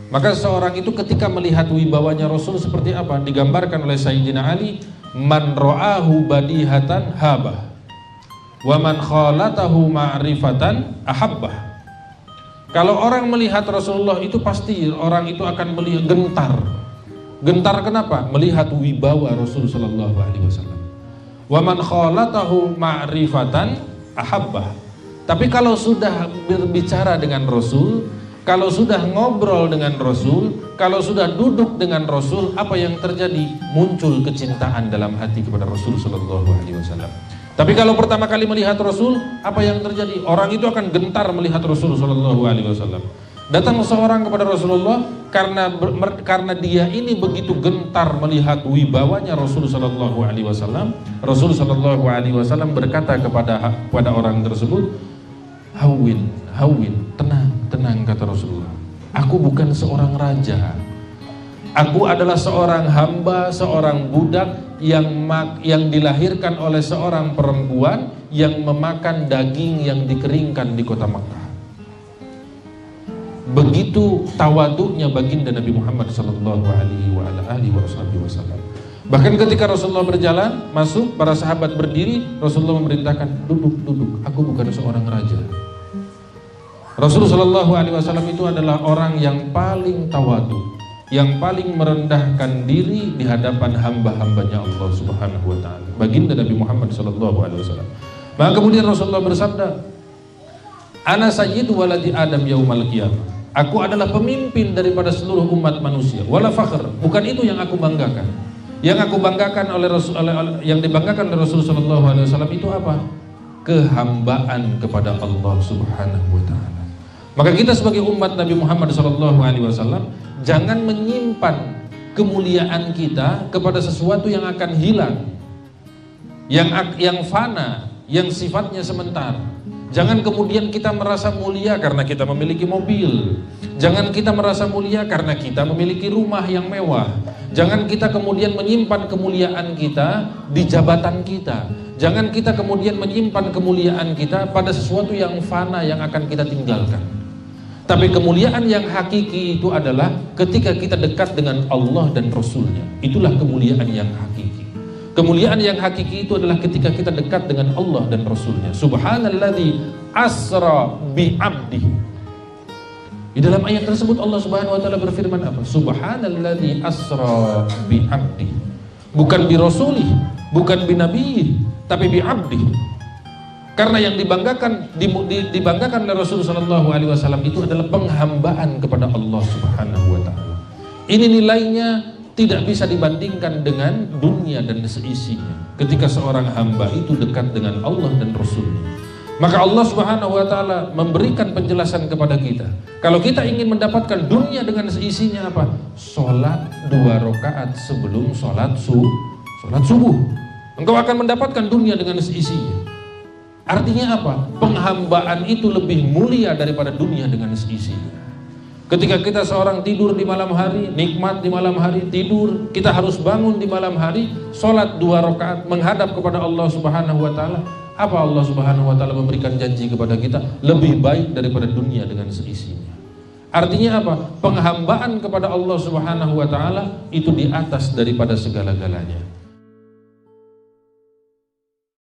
Maka seorang itu ketika melihat wibawanya Rasul seperti apa, digambarkan oleh Sayyidina Ali, man ra'ahu badihatan habah wa man khalatahu ma'rifatan ahabbah. Kalau orang melihat Rasulullah itu pasti orang itu akan melihat gentar. Gentar kenapa? Melihat wibawa Rasul sallallahu alaihi wasallam. Wa man khalatahu ma'rifatan ahabbah. Tapi kalau sudah berbicara dengan Rasul, kalau sudah ngobrol dengan Rasul, kalau sudah duduk dengan Rasul, apa yang terjadi? Muncul kecintaan dalam hati kepada Rasul sallallahu alaihi wasallam. Tapi kalau pertama kali melihat Rasul, apa yang terjadi? Orang itu akan gentar melihat Rasul sallallahu alaihi wasallam. Datang seorang kepada Rasulullah karena dia ini begitu gentar melihat wibawanya Rasul sallallahu alaihi wasallam. Rasul sallallahu alaihi wasallam berkata kepada orang tersebut, "Hawin, hawin, tenang, tenang," kata Rasulullah. "Aku bukan seorang raja. Aku adalah seorang hamba, seorang budak yang dilahirkan oleh seorang perempuan yang memakan daging yang dikeringkan di kota Makkah." Begitu tawaduknya baginda Nabi Muhammad sallallahu alaihi wasallam. Bahkan ketika Rasulullah berjalan masuk, para sahabat berdiri, Rasulullah memerintahkan, "Duduk, duduk. Aku bukan seorang raja." Rasulullah sallallahu alaihi wasallam itu adalah orang yang paling tawadu, yang paling merendahkan diri di hadapan hamba-hambanya Allah Subhanahu wa taala, baginda Nabi Muhammad sallallahu alaihi wasallam. Maka kemudian Rasulullah bersabda, "Ana sayyidu waladi Adam yaumal qiyamah." Aku adalah pemimpin daripada seluruh umat manusia. Wala fakhr, bukan itu yang aku banggakan. Yang aku banggakan yang dibanggakan oleh Rasulullah sallallahu alaihi wasallam itu apa? Kehambaan kepada Allah Subhanahu wa taala. Maka kita sebagai umat Nabi Muhammad sallallahu alaihi wasallam jangan menyimpan kemuliaan kita kepada sesuatu yang akan hilang, yang fana, yang sifatnya sementara. Jangan kemudian kita merasa mulia karena kita memiliki mobil. Jangan kita merasa mulia karena kita memiliki rumah yang mewah. Jangan kita kemudian menyimpan kemuliaan kita di jabatan kita. Jangan kita kemudian menyimpan kemuliaan kita pada sesuatu yang fana yang akan kita tinggalkan. Tapi kemuliaan yang hakiki itu adalah ketika kita dekat dengan Allah dan Rasulnya. Itulah kemuliaan yang hakiki. Kemuliaan yang hakiki itu adalah ketika kita dekat dengan Allah dan Rasulnya. Subhanalladzi asra bi'abdihi. Di dalam ayat tersebut Allah Subhanahu wa taala berfirman apa? Subhanalladzi asra bi'abdihi. Bukan bi rasulih, bukan bi nabiyih, tapi bi 'abdihi. Karena yang dibanggakan oleh Rasulullah sallallahu alaihi wasallam itu adalah penghambaan kepada Allah Subhanahu wa taala. Ini nilainya tidak bisa dibandingkan dengan dunia dan seisinya. Ketika seorang hamba itu dekat dengan Allah dan Rasulnya, maka Allah Subhanahu wa taala memberikan penjelasan kepada kita. Kalau kita ingin mendapatkan dunia dengan seisinya apa? Sholat 2 rakaat sebelum sholat subuh. Engkau akan mendapatkan dunia dengan seisinya. Artinya apa? Penghambaan itu lebih mulia daripada dunia dengan seisinya. Ketika kita seorang tidur di malam hari, nikmat di malam hari, tidur, kita harus bangun di malam hari, sholat 2 rakaat menghadap kepada Allah Subhanahu wa taala. Apa Allah Subhanahu wa taala memberikan janji kepada kita? Lebih baik daripada dunia dengan seisinya. Artinya apa? Penghambaan kepada Allah Subhanahu wa taala itu di atas daripada segala-galanya.